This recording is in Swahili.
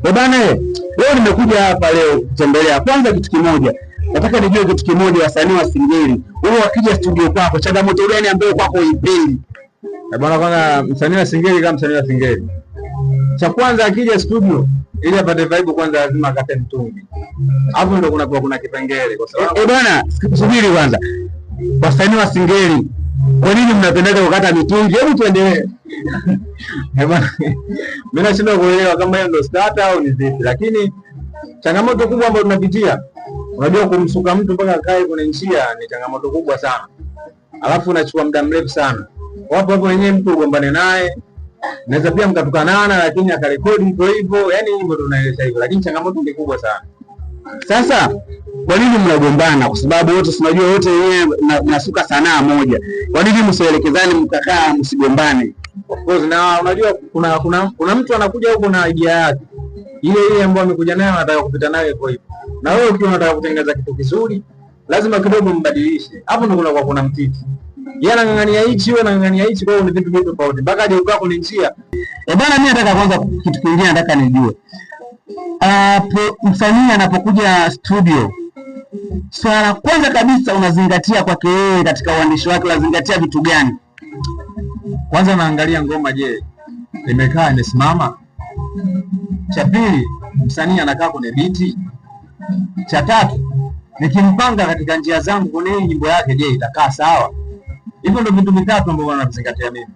Bwana, leo nimekuja hapa leo kutembelea. Kwanza kitu kimoja, nataka nijue kitu kimoja, wasanii wa Singeli wao wakija studio kwako, changamoto gani ambayo kwako uipendi? Bwana, kwanza msanii wa Singeli kama msanii wa Singeli, cha kwanza akija studio ili apate vibe, kwanza lazima akate mtungi. Hapo ndio kuna kipengele, kwa sababu bwana, subiri kwanza. Wasanii wa Singeli, kwa nini mnapenda kukata mitungi? Hebu tuendelee. Bwana, mimi nashindwa kuelewa kama hiyo ndio starter au ni vipi, lakini changamoto kubwa ambayo tunapitia, unajua kumsuka mtu mpaka akae kwenye njia ni changamoto kubwa sana, alafu unachukua muda mrefu sana. Wapo wenyewe mtu ugombane naye, naweza pia mkatukanana, lakini akarekodi hivyo, yani hivyo tunaeleza hivyo, lakini changamoto ni kubwa sana. Sasa kwa nini mnagombana? Kwa sababu wote tunajua wote wenyewe mnasuka sanaa moja. Kwa nini msielekezane mkakaa msigombane? Of course, na unajua kuna mtu anakuja huko na idea yake ile ambayo amekuja nayo, anataka kupita nayo hivyo. Na wewe ukiwa unataka kutengeneza kitu kizuri, lazima kidogo mbadilishe. Hapo ndio kuna mtiti. Yeye anang'ang'ania hichi, wewe unang'ang'ania hichi, kwa hiyo ni vitu tofauti. Mpaka hadi ukao kwenye njia. Bwana, mimi nataka kwanza kitu kingine nataka nijue. Msanii anapokuja studio, swala kwanza kabisa unazingatia kwake yeye katika uandishi wake, unazingatia vitu gani? Kwanza naangalia ngoma, je, imekaa imesimama? Cha pili, msanii anakaa kwenye biti. Cha tatu, nikimpanga katika njia zangu kwenye hii nyimbo yake, je, itakaa sawa? Hivyo ndio vitu vitatu ambavyo navizingatia mimi.